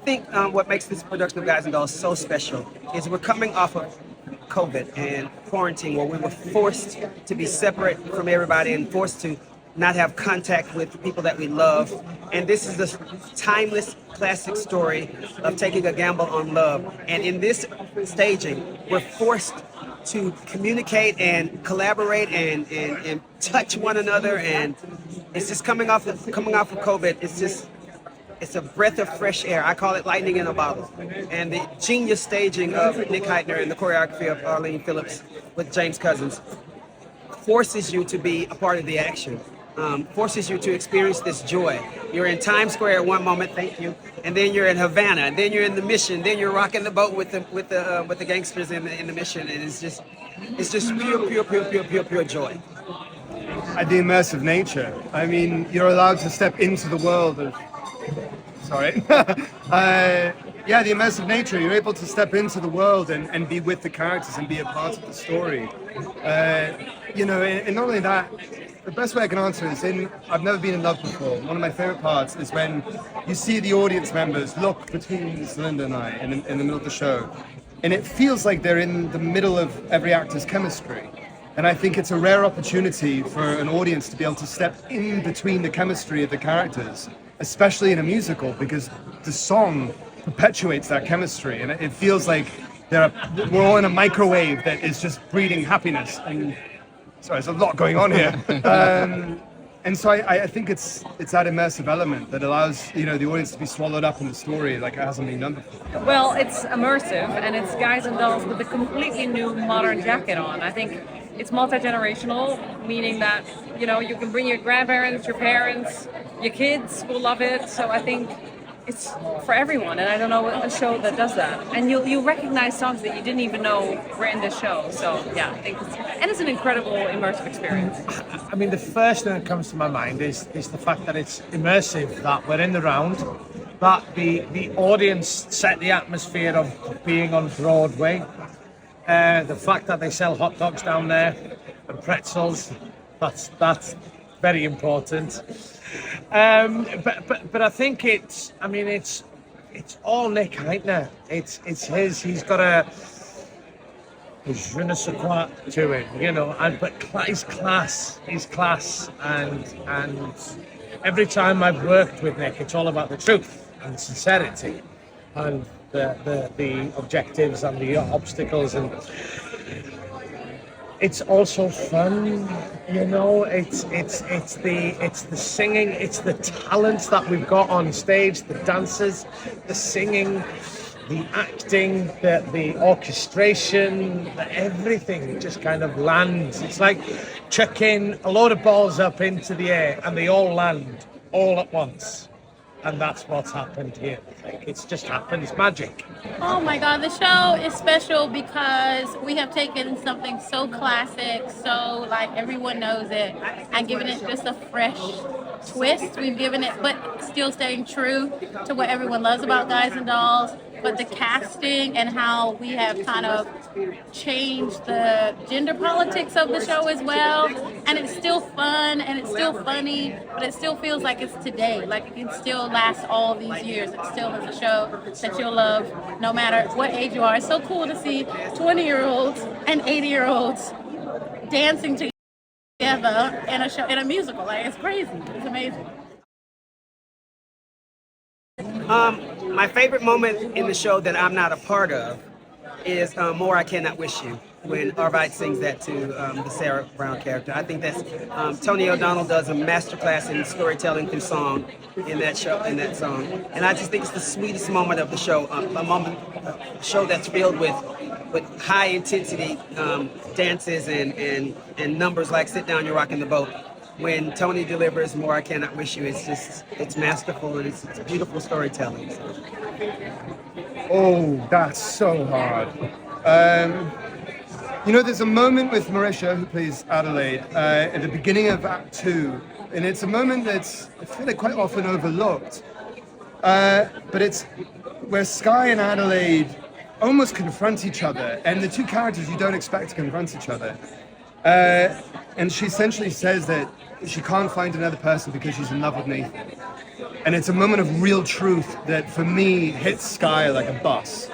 think what makes this production of Guys and Dolls so special is we're coming off of COVID and quarantine where we were forced to be separate from everybody and forced to not have contact with the people that we love. And this is a timeless classic story of taking a gamble on love. And in this staging, we're forced to communicate and collaborate and touch one another. And it's just coming off of COVID. It's a breath of fresh air. I call it lightning in a bottle. And the genius staging of Nick Heitner and the choreography of Arlene Phillips with James Cousins forces you to be a part of the action, forces you to experience this joy. You're in Times Square at one moment, thank you, and then you're in Havana, and then you're in the Mission, then you're rocking the boat with the gangsters in the Mission, and it's just pure joy. The immersive nature. I mean, you're allowed to step into the world of. Sorry. The immersive nature. You're able to step into the world and be with the characters and be a part of the story. And not only that, the best way I can answer is I've never been in love before. One of my favorite parts is when you see the audience members look between Celinde and I in the middle of the show, and it feels like they're in the middle of every actor's chemistry. And I think it's a rare opportunity for an audience to be able to step in between the chemistry of the characters, especially in a musical, because the song perpetuates that chemistry, and it feels like we're all in a microwave that is just breeding happiness. And sorry, there's a lot going on here. And so I think it's that immersive element that allows the audience to be swallowed up in the story like it hasn't been done before. Well, it's immersive, and it's Guys and Dolls with a completely new modern jacket on. I think it's multi-generational, meaning that you can bring your grandparents, your parents, your kids will love it. So I think it's for everyone, and I don't know a show that does that. And you'll recognize songs that you didn't even know were in this show. So yeah, I think it's an incredible immersive experience. I mean, the first thing that comes to my mind is the fact that it's immersive, that we're in the round, that the audience set the atmosphere of being on Broadway. The fact that they sell hot dogs down there and pretzels, that's very important. But I think it's all Nick Heitner. It's his. He's got a je ne sais quoi to him, but he's class, and every time I've worked with Nick, it's all about the truth and sincerity, and the objectives and the obstacles, and it's also fun, it's the singing, it's the talents that we've got on stage, the dancers, the singing, the acting, the orchestration, everything just kind of lands. It's like chucking a load of balls up into the air and they all land all at once. And that's what's happened here. It's just happened. It's magic. Oh my God, the show is special because we have taken something so classic, so like everyone knows it, and given it just a fresh twist. We've given it, but still staying true to what everyone loves about Guys and Dolls. But the casting and how we have kind of changed the gender politics of the show as well. And it's still fun and it's still funny, but it still feels like it's today. Like it can still last all these years. It still is a show that you'll love no matter what age you are. It's so cool to see 20-year-olds and 80-year-olds dancing together in a show, in a musical. Like it's crazy. It's amazing. My favorite moment in the show that I'm not a part of is More I Cannot Wish You, when Arvite sings that to the Sarah Brown character. I think that's Tony O'Donnell does a masterclass in storytelling through song in that song, and I just think it's the sweetest moment of the show, a show that's filled with high intensity dances and numbers like "Sit Down, You're Rocking the Boat." When Tony delivers More I Cannot Wish You, it's masterful and it's beautiful storytelling. So. Oh, that's so hard. There's a moment with Marisha, who plays Adelaide, at the beginning of Act 2, and it's a moment that's, I feel like, quite often overlooked. But it's where Sky and Adelaide almost confront each other, and the two characters you don't expect to confront each other. And she essentially says that she can't find another person because she's in love with Nathan. And it's a moment of real truth that, for me, hits Sky like a bus.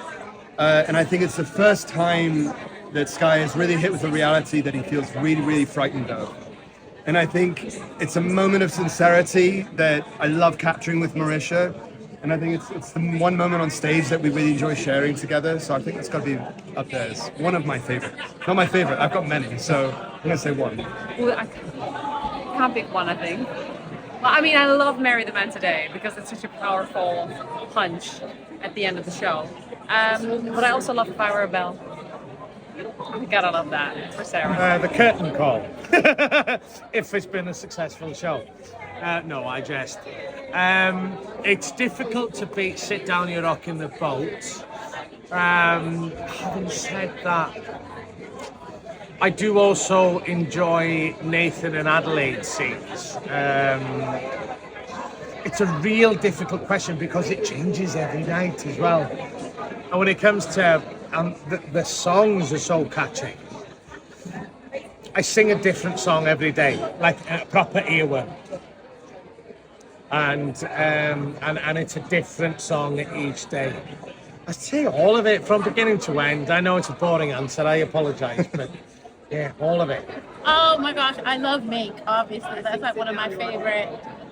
And I think it's the first time that Sky is really hit with a reality that he feels really, really frightened of. And I think it's a moment of sincerity that I love capturing with Marisha. And I think it's the one moment on stage that we really enjoy sharing together. So I think it's got to be up there. It's one of my favorites. Not my favorite, I've got many. So I'm going to say one. Well, I can't pick one, I think. Well, I mean, I love Marry the Man Today because it's such a powerful punch at the end of the show. But I also love If I Were a Bell. You gotta love that for Sarah. The curtain call. If it's been a successful show. No, I jest. It's difficult to beat Sit Down, You're Rocking the Boat. Having said that, I do also enjoy Nathan and Adelaide's scenes. It's a real difficult question because it changes every night as well. And when it comes to the songs are so catchy. I sing a different song every day, like a proper earworm. And it's a different song each day. I say all of it from beginning to end. I know it's a boring answer, I apologise, but yeah, all of it. Oh my gosh, I love Mink, obviously. That's like one of my favorite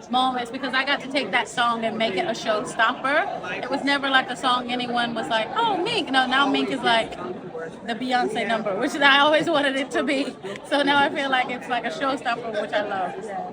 moments because I got to take that song and make it a showstopper. It was never like a song anyone was like, oh, Mink. No, now Mink is like the Beyonce number, which I always wanted it to be. So now I feel like it's like a showstopper, which I love. Yeah.